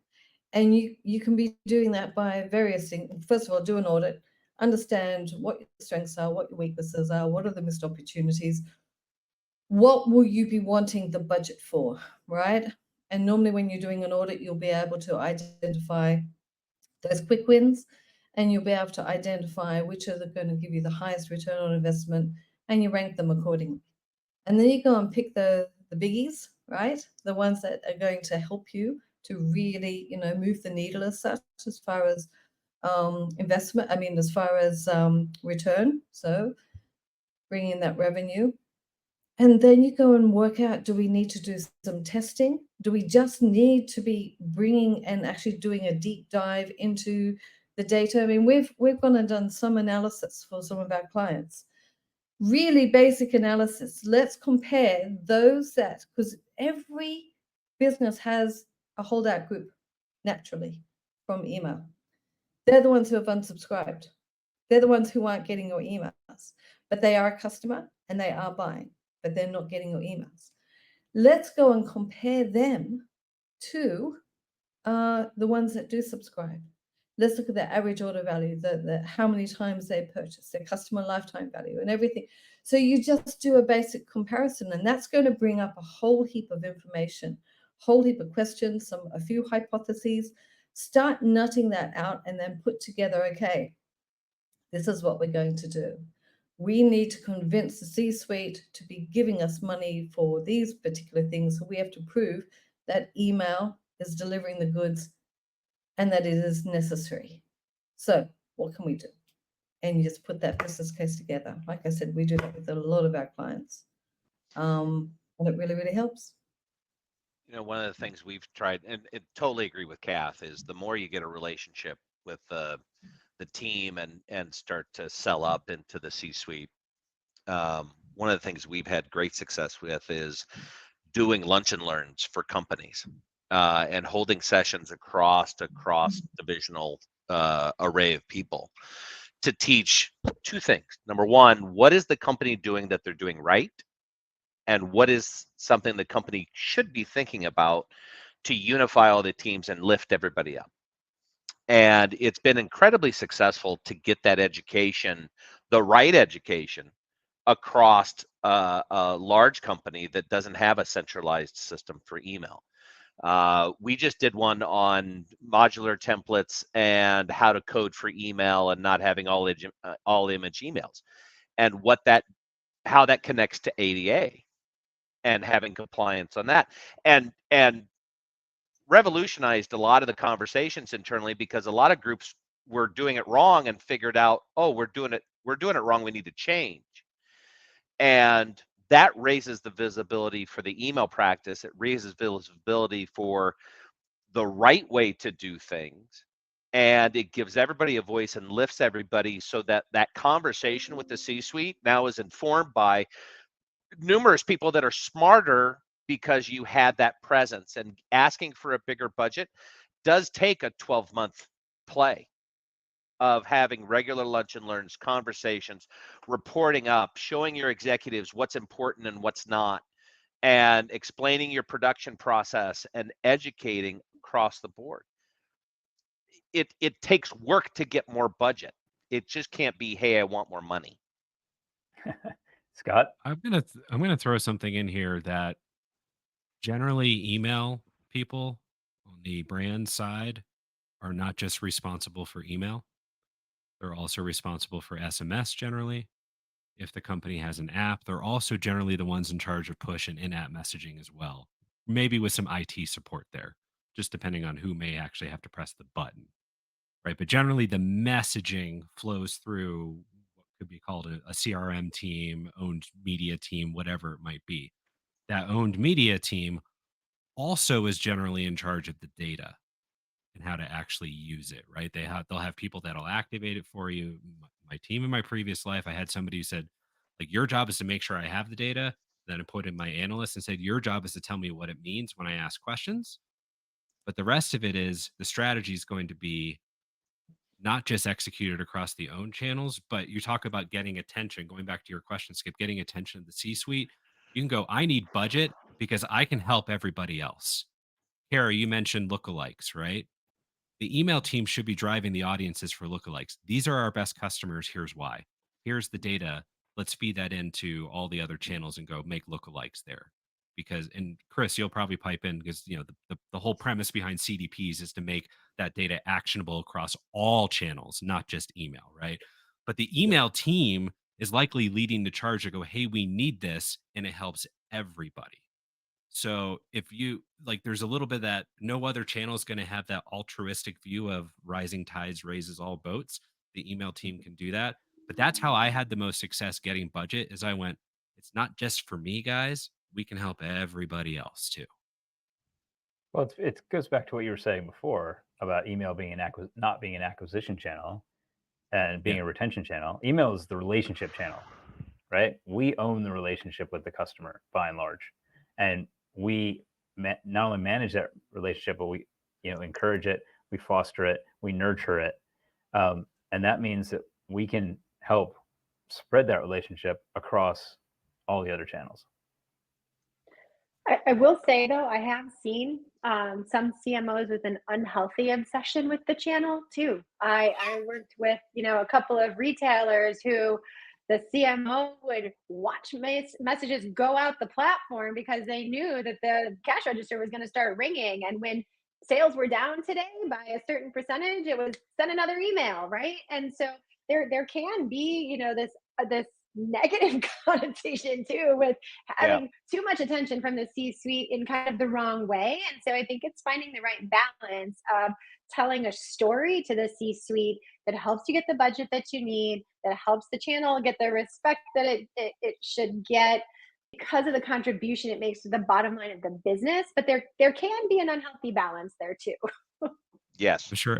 And you can be doing that by various things. First of all, do an audit, understand what your strengths are, what your weaknesses are, what are the missed opportunities, what will you be wanting the budget for, right? And normally when you're doing an audit, you'll be able to identify those quick wins, and you'll be able to identify which are going to give you the highest return on investment, and you rank them accordingly. And then you go and pick the biggies, right? The ones that are going to help you to really, move the needle as such, as far as investment. I mean, as far as return. So bring in that revenue. And then you go and work out, do we need to do some testing? Do we just need to be bringing and actually doing a deep dive into the data? I mean, we've gone and done some analysis for some of our clients. Really basic analysis. Let's compare those because every business has a holdout group naturally from email. They're the ones who have unsubscribed. They're the ones who aren't getting your emails, but they are a customer and they are buying, but they're not getting your emails. Let's go and compare them to the ones that do subscribe. Let's look at their average order value, the how many times they purchase, their customer lifetime value, and everything. So you just do a basic comparison, and that's going to bring up a whole heap of information, whole heap of questions, a few hypotheses. Start nutting that out, and then put together, okay, this is what we're going to do. We need to convince the C-suite to be giving us money for these particular things. So we have to prove that email is delivering the goods and that it is necessary. So what can we do? And you just put that business case together. Like I said, we do that with a lot of our clients. And it really, really helps. One of the things we've tried, and I totally agree with Kath, is the more you get a relationship with the team and start to sell up into the C-suite. One of the things we've had great success with is doing lunch and learns for companies and holding sessions across divisional array of people to teach two things. Number one, what is the company doing that they're doing right? And what is something the company should be thinking about to unify all the teams and lift everybody up? And it's been incredibly successful to get that education, the right education, across a large company that doesn't have a centralized system for email. We just did one on modular templates and how to code for email and not having all image emails, and how that connects to ADA and having compliance on that, and revolutionized a lot of the conversations internally, because a lot of groups were doing it wrong and figured out, oh, we're doing it wrong, we need to change. And that raises the visibility for the email practice. It raises visibility for the right way to do things, and it gives everybody a voice and lifts everybody, so that conversation with the C-suite now is informed by numerous people that are smarter, because you had that presence. And asking for a bigger budget does take a 12-month play of having regular lunch and learns, conversations, reporting up, showing your executives what's important and what's not, and explaining your production process and educating across the board. It takes work to get more budget. It just can't be, hey, I want more money. Scott? I'm gonna throw something in here that generally email people on the brand side are not just responsible for email. They're also responsible for SMS generally. If the company has an app, they're also generally the ones in charge of push and in-app messaging as well. Maybe with some IT support there, just depending on who may actually have to press the button. right? But generally, the messaging flows through what could be called a CRM team, owned media team, whatever it might be. That owned media team also is generally in charge of the data and how to actually use it, right? They'll have people that'll activate it for you. My team in my previous life, I had somebody who said, like, your job is to make sure I have the data. Then I put in my analyst and said, your job is to tell me what it means when I ask questions. But the rest of it is the strategy is going to be not just executed across the own channels, but you talk about getting attention, going back to your question, Skip, getting attention of the C suite. You can go, I need budget because I can help everybody else. Kara, you mentioned lookalikes, right? The email team should be driving the audiences for lookalikes. These are our best customers. Here's why. Here's the data. Let's feed that into all the other channels and go make lookalikes there. Because, and Chris, you'll probably pipe in because, you know, the whole premise behind CDPs is to make that data actionable across all channels, not just email, right? But the email team is likely leading the charge to go, hey, we need this, and it helps everybody. So if you like, there's a little bit that no other channel is going to have that altruistic view of rising tides raises all boats. The email team can do that. But that's how I had the most success getting budget is I went, it's not just for me, guys. We can help everybody else too. Well, it goes back to what you were saying before about email being not being an acquisition channel and being Yeah. a retention channel. Email is the relationship channel, right? We own the relationship with the customer by and large, and we not only manage that relationship, but we encourage it, we foster it, we nurture it, and that means that we can help spread that relationship across all the other channels. I will say though, I have seen some CMOs with an unhealthy obsession with the channel too. I worked with a couple of retailers who the CMO would watch messages go out the platform because they knew that the cash register was going to start ringing, and when sales were down today by a certain percentage, it was send another email, right? And so there can be this negative connotation too with having too much attention from the C-suite in kind of the wrong way. And so I think it's finding the right balance of telling a story to the C-suite that helps you get the budget that you need, that helps the channel get the respect that it should get because of the contribution it makes to the bottom line of the business. But there can be an unhealthy balance there too. Yes. I'm sure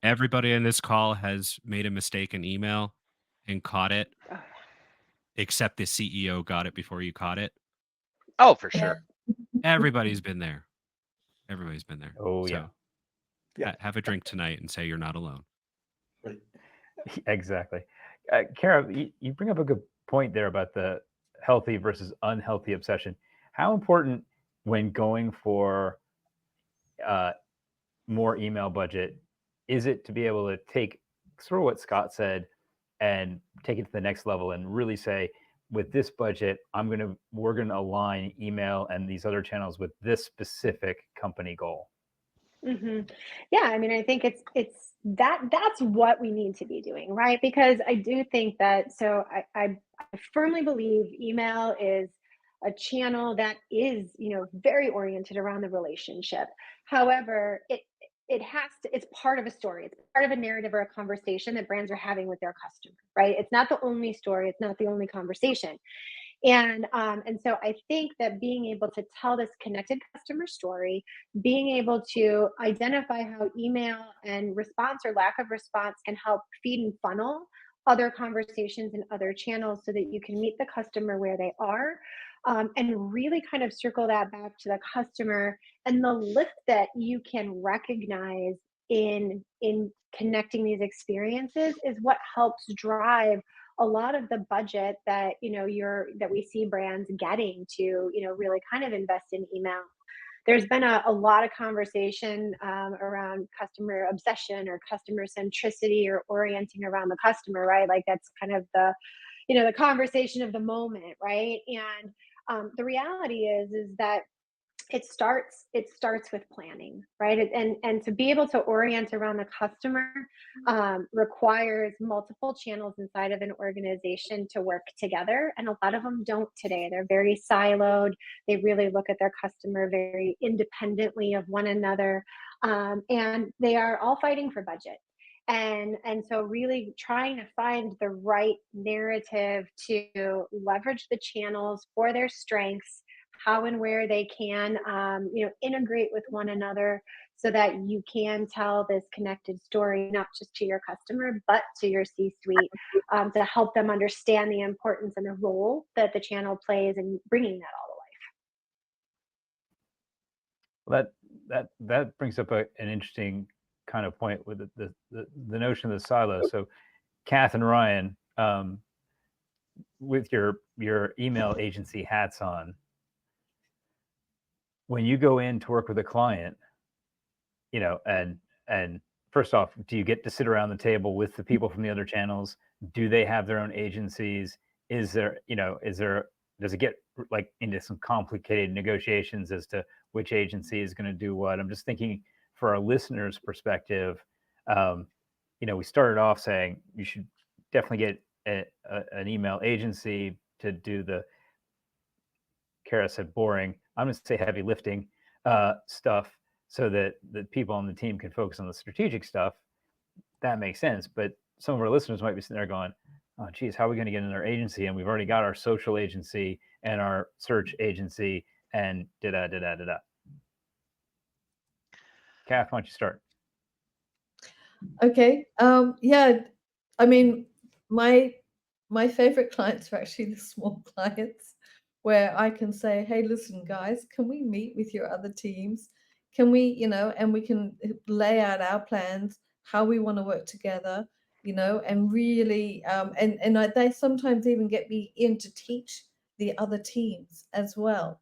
everybody in this call has made a mistake in email and caught it, except the CEO got it before you caught it. Oh, for sure. Everybody's been there. Everybody's been there. Oh, so Yeah. have a drink tonight and say you're not alone. Right. Exactly. Kara, you bring up a good point there about the healthy versus unhealthy obsession. How important when going for more email budget is it to be able to take sort of what Scott said and take it to the next level and really say, with this budget, we're gonna align email and these other channels with this specific company goal? Yeah, I mean, I think that's what we need to be doing, right? Because I do think that I firmly believe email is a channel that is very oriented around the relationship. However, it's part of a story. It's part of a narrative or a conversation that brands are having with their customer, right? It's not the only story. It's not the only conversation. And so I think that being able to tell this connected customer story, being able to identify how email and response or lack of response can help feed and funnel other conversations and other channels so that you can meet the customer where they are, and really kind of circle that back to the customer and the lift that you can recognize in connecting these experiences is what helps drive a lot of the budget that we see brands getting to really kind of invest in email. There's been a lot of conversation around customer obsession or customer centricity or orienting around the customer, right? Like that's kind of the conversation of the moment, right? And the reality is that it starts with planning, right? And to be able to orient around the customer requires multiple channels inside of an organization to work together, and a lot of them don't today. They're very siloed. They really look at their customer very independently of one another, and they are all fighting for budget. And so really trying to find the right narrative to leverage the channels for their strengths, how and where they can, integrate with one another so that you can tell this connected story, not just to your customer, but to your C-suite, to help them understand the importance and the role that the channel plays in bringing that all to life. Well, that brings up an interesting kind of point with the notion of the silo. So, Kath and Ryan, with your email agency hats on, when you go in to work with a client, and first off, do you get to sit around the table with the people from the other channels? Do they have their own agencies? Does it get like into some complicated negotiations as to which agency is going to do what? I'm just thinking for our listeners' perspective. We started off saying you should definitely get an email agency to do the, Kara said boring, I'm going to say heavy lifting stuff, so that the people on the team can focus on the strategic stuff. That makes sense. But some of our listeners might be sitting there going, oh, geez, how are we going to get in our agency? And we've already got our social agency and our search agency and da-da-da-da-da-da. Kath, why don't you start? Okay. Yeah. I mean, my favorite clients are actually the small clients, where I can say, hey, listen, guys, can we meet with your other teams? Can we, and we can lay out our plans, how we want to work together, and really, they sometimes even get me in to teach the other teams as well.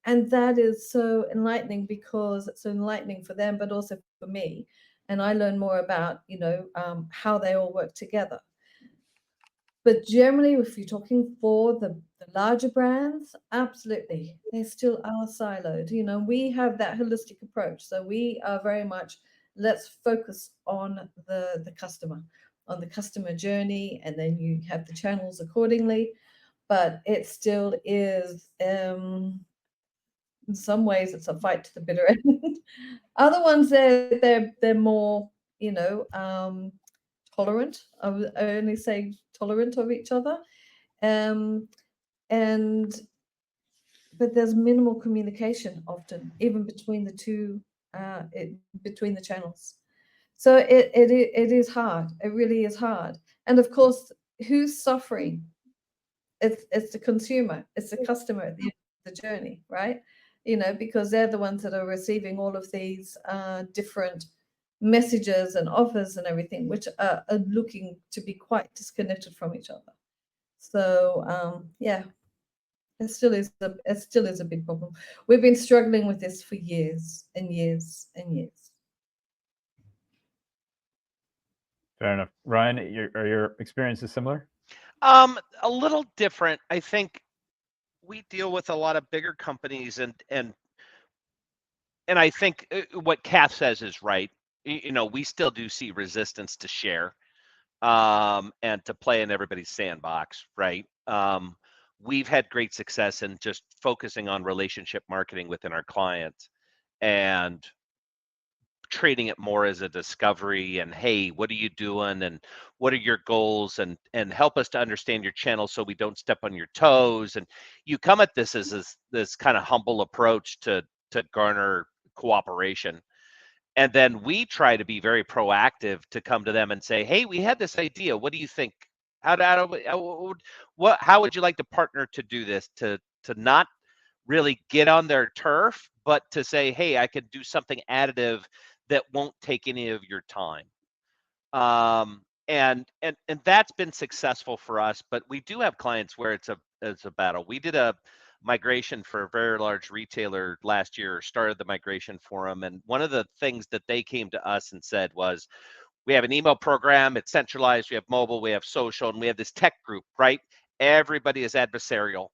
And that is so enlightening, because it's so enlightening for them, but also for me. And I learn more about, how they all work together. But generally, if you're talking for the larger brands, absolutely, they still are siloed. We have that holistic approach. So we are very much, let's focus on the customer, on the customer journey, and then you have the channels accordingly. But it still is, in some ways, it's a fight to the bitter end. Other ones, they're more, tolerant. I only say tolerant of each other, but there's minimal communication often, even between the two, between the channels. So it is hard. It really is hard. And of course, who's suffering? It's the consumer. It's the customer at the end of the journey, right? Because they're the ones that are receiving all of these different messages and offers and everything, which are looking to be quite disconnected from each other. So yeah, it still is a big problem. We've been struggling with this for years and years and years. Fair enough. Ryan, are your experiences similar? A little different. I think we deal with a lot of bigger companies, and I think what Kath says is right. We still do see resistance to share, and to play in everybody's sandbox, right? We've had great success in just focusing on relationship marketing within our clients and treating it more as a discovery, and hey, what are you doing, and what are your goals, and help us to understand your channel so we don't step on your toes. And you come at this as this kind of humble approach to garner cooperation. And then we try to be very proactive to come to them and say, hey, we had this idea, what do you think? How would you like to partner to do this, to not really get on their turf, but to say, hey, I could do something additive that won't take any of your time. And that's been successful for us. But we do have clients where it's a battle. We did a migration for a very large retailer last year, started the migration for them. And one of the things that they came to us and said was, we have an email program, it's centralized, we have mobile, we have social, and we have this tech group, right? Everybody is adversarial.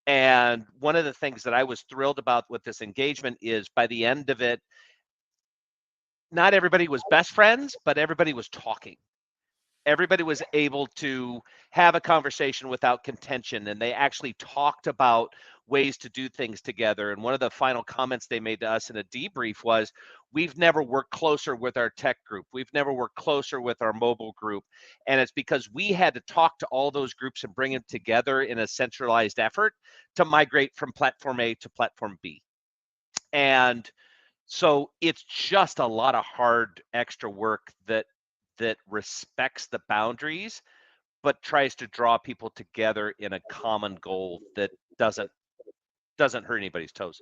And one of the things that I was thrilled about with this engagement is, by the end of it, not everybody was best friends, but everybody was talking. Everybody was able to have a conversation without contention, and they actually talked about ways to do things together. And one of the final comments they made to us in a debrief was, we've never worked closer with our tech group. We've never worked closer with our mobile group. And it's because we had to talk to all those groups and bring them together in a centralized effort to migrate from platform A to platform B. And so it's just a lot of hard extra work that respects the boundaries, but tries to draw people together in a common goal that doesn't hurt anybody's toes.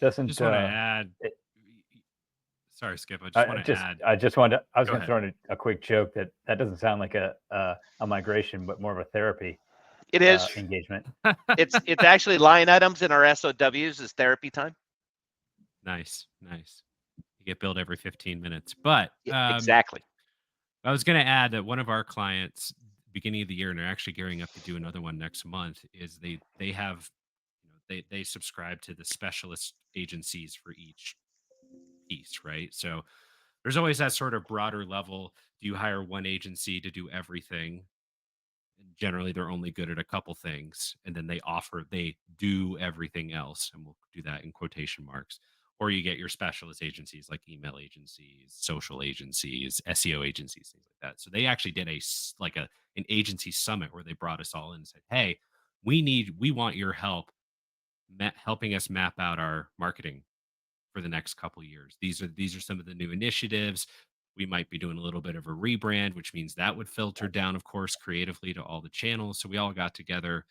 Doesn't Just want to add. Sorry, Skip. I just want to add. I just wanted. I was Go going to throw in a quick joke that doesn't sound like a migration, but more of a therapy. It is engagement. It's actually line items in our SOWs is therapy time. Nice. You get billed every 15 minutes, but exactly. I was going to add that one of our clients, beginning of the year, and they're actually gearing up to do another one next month, is they have, they subscribe to the specialist agencies for each piece, right? So there's always that sort of broader level. Do you hire one agency to do everything? And generally, they're only good at a couple things, and then they do everything else, and we'll do that in quotation marks. Or you get your specialist agencies like email agencies, social agencies, SEO agencies, things like that. So they actually did an agency summit where they brought us all in and said, hey, we want your help helping us map out our marketing for the next couple of years. These are some of the new initiatives. We might be doing a little bit of a rebrand, which means that would filter down, of course, creatively to all the channels. So we all got together.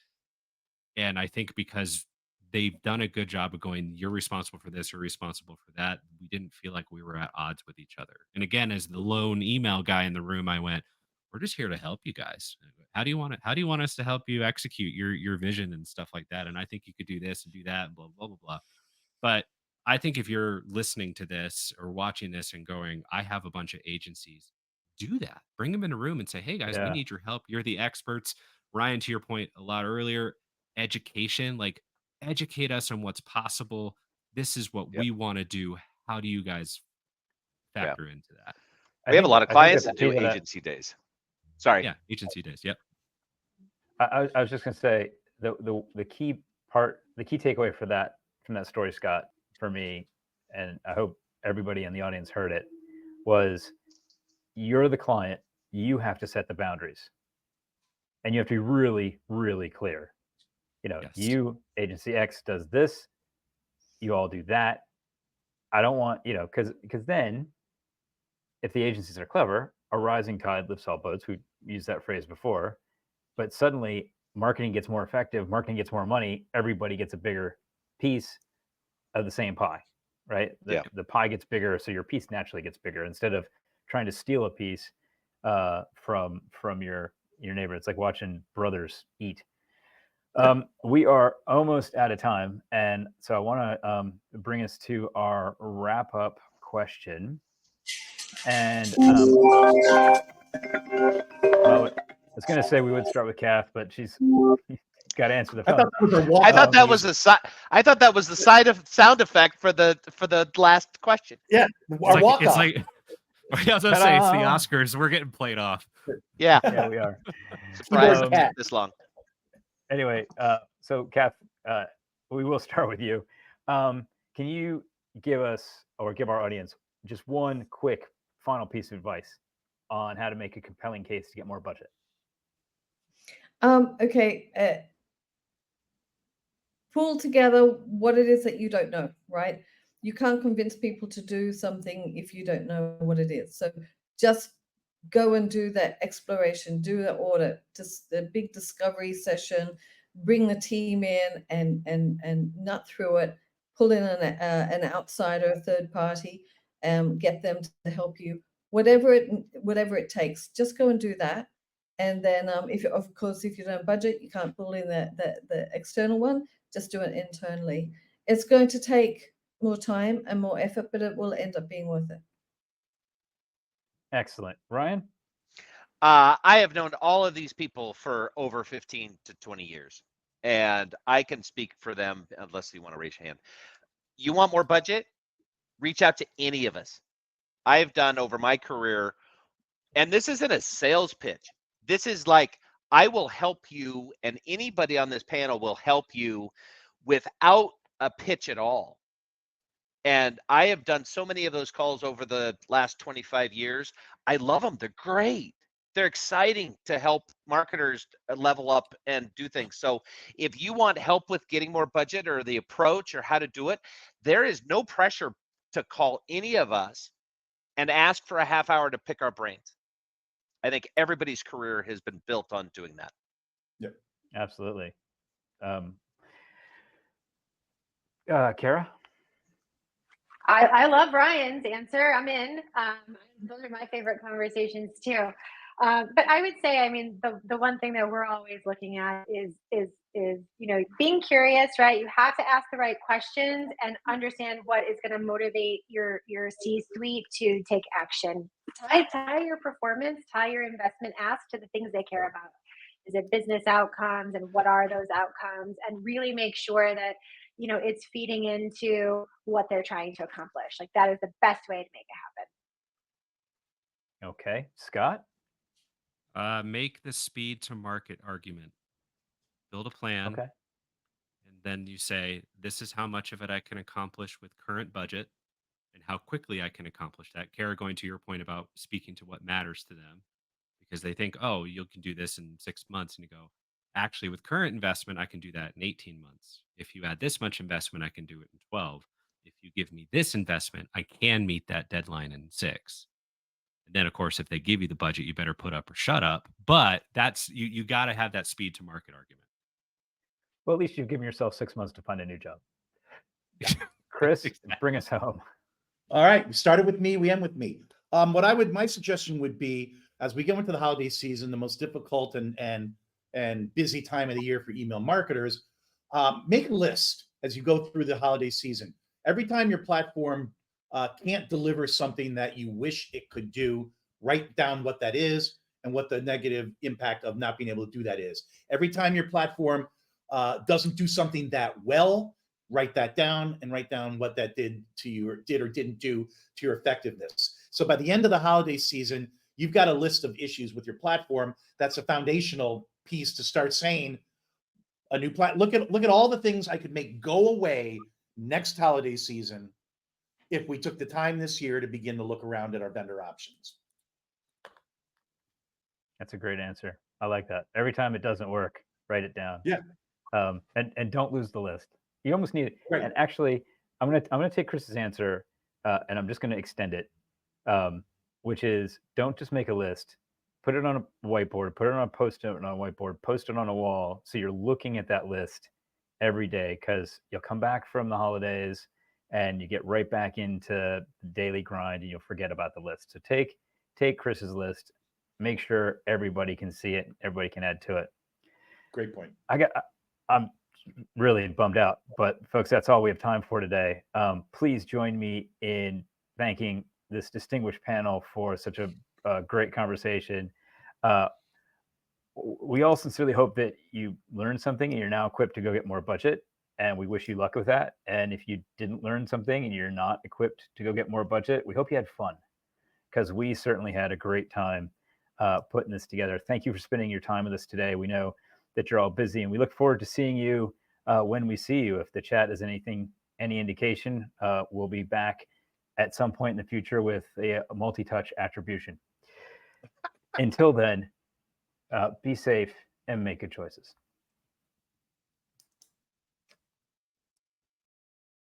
And I think because they've done a good job of going, you're responsible for this, you're responsible for that, we didn't feel like we were at odds with each other. And again, as the lone email guy in the room, I went, we're just here to help you guys. How do you want us to help you execute your vision and stuff like that? And I think you could do this and do that and blah, blah, blah, blah. But I think if you're listening to this or watching this and going, I have a bunch of agencies, do that. Bring them in a room and say, hey guys, we need your help. You're the experts. Ryan, to your point a lot earlier, education, like educate us on what's possible. This is what we want to do. How do you guys factor into that? We have a lot of clients that do agency days. Sorry. Yeah, agency days. Yep. I was just going to say the key takeaway from that story, Scott, for me, and I hope everybody in the audience heard it, was you're the client. You have to set the boundaries, and you have to be really, really clear. You, agency X, does this. You all do that. I don't want, because then if the agencies are clever, a rising tide lifts all boats. We used that phrase before, but suddenly marketing gets more effective, marketing gets more money, everybody gets a bigger piece of the same pie, right? The pie gets bigger, so your piece naturally gets bigger. Instead of trying to steal a piece from your neighbor, it's like watching brothers eat. We are almost out of time, and so I want to bring us to our wrap-up question. And I was going to say we would start with Kath, but she's got to answer the phone. I thought that was the sound effect for the last question. Yeah, our walk-off. It's like I was going to say, it's the Oscars. We're getting played off. Yeah, we are. Surprised this long. Anyway, so Kath, we will start with you. Can you give us or give our audience just one quick final piece of advice on how to make a compelling case to get more budget? Okay. Pull together what it is that you don't know, right? You can't convince people to do something if you don't know what it is. So just go and do that exploration, do the audit, just the big discovery session, bring the team in and nut through it, pull in an outsider, a third party, get them to help you, whatever it takes. Just go and do that. And then if you don't have budget, you can't pull in the external one, just do it internally. It's going to take more time and more effort, but it will end up being worth it. Excellent. Ryan? I have known all of these people for over 15 to 20 years, and I can speak for them unless you want to raise your hand. You want more budget? Reach out to any of us. I've done over my career, and this isn't a sales pitch. This is like, I will help you, and anybody on this panel will help you without a pitch at all. And I have done so many of those calls over the last 25 years. I love them. They're great. They're exciting to help marketers level up and do things. So if you want help with getting more budget or the approach or how to do it, there is no pressure to call any of us and ask for a half hour to pick our brains. I think everybody's career has been built on doing that. Yep. Absolutely. Kara? I love Ryan's answer. I'm in. Those are my favorite conversations too. But I would say, I mean, the one thing that we're always looking at is being curious, right? You have to ask the right questions and understand what is going to motivate your C-suite to take action. Tie your performance, tie your investment ask to the things they care about. Is it business outcomes, and what are those outcomes? And really make sure that it's feeding into what they're trying to accomplish. Like, that is the best way to make it happen. Okay. Scott? Make the speed to market argument. Build a plan. Okay. And then you say, this is how much of it I can accomplish with current budget and how quickly I can accomplish that. Kara, going to your point about speaking to what matters to them, because they think, oh, you can do this in 6 months. And you go, actually, with current investment, I can do that in 18 months. If you add this much investment, I can do it in 12. If you give me this investment, I can meet that deadline in 6. And then, of course, if they give you the budget, you better put up or shut up. But that's you got to have that speed to market argument. Well, at least you've given yourself 6 months to find a new job. Chris, Exactly. bring us home. All right, we started with me, we end with me. My suggestion would be, as we go into the holiday season, the most difficult and busy time of the year for email marketers, make a list as you go through the holiday season. Every time your platform can't deliver something that you wish it could do, write down what that is and what the negative impact of not being able to do that is. Every time your platform doesn't do something that well, write that down and write down what that did to you, or did or didn't do to your effectiveness. So by the end of the holiday season, you've got a list of issues with your platform. That's a foundational piece to start saying a new look at all the things I could make go away next holiday season if we took the time this year to begin to look around at our vendor options. That's a great answer. I like that. Every time it doesn't work, write it down. Yeah. And don't lose the list. You almost need it. Right. And actually, I'm gonna take Chris's answer, and I'm just gonna extend it, which is, don't just make a list. Put it on a whiteboard. Put it on a post-it on a whiteboard. Post it on a wall, so you're looking at that list every day, because you'll come back from the holidays and you get right back into the daily grind, and you'll forget about the list. So take Chris's list. Make sure everybody can see it. Everybody can add to it. Great point. I'm really bummed out, but folks, that's all we have time for today. Please join me in thanking this distinguished panel for such a great conversation. We all sincerely hope that you learned something and you're now equipped to go get more budget, and we wish you luck with that. And if you didn't learn something and you're not equipped to go get more budget, we hope you had fun, because we certainly had a great time putting this together. Thank you for spending your time with us today. We know that you're all busy, and we look forward to seeing you when we see you. If the chat is any indication, we'll be back at some point in the future with a multi-touch attribution. Until then, be safe and make good choices.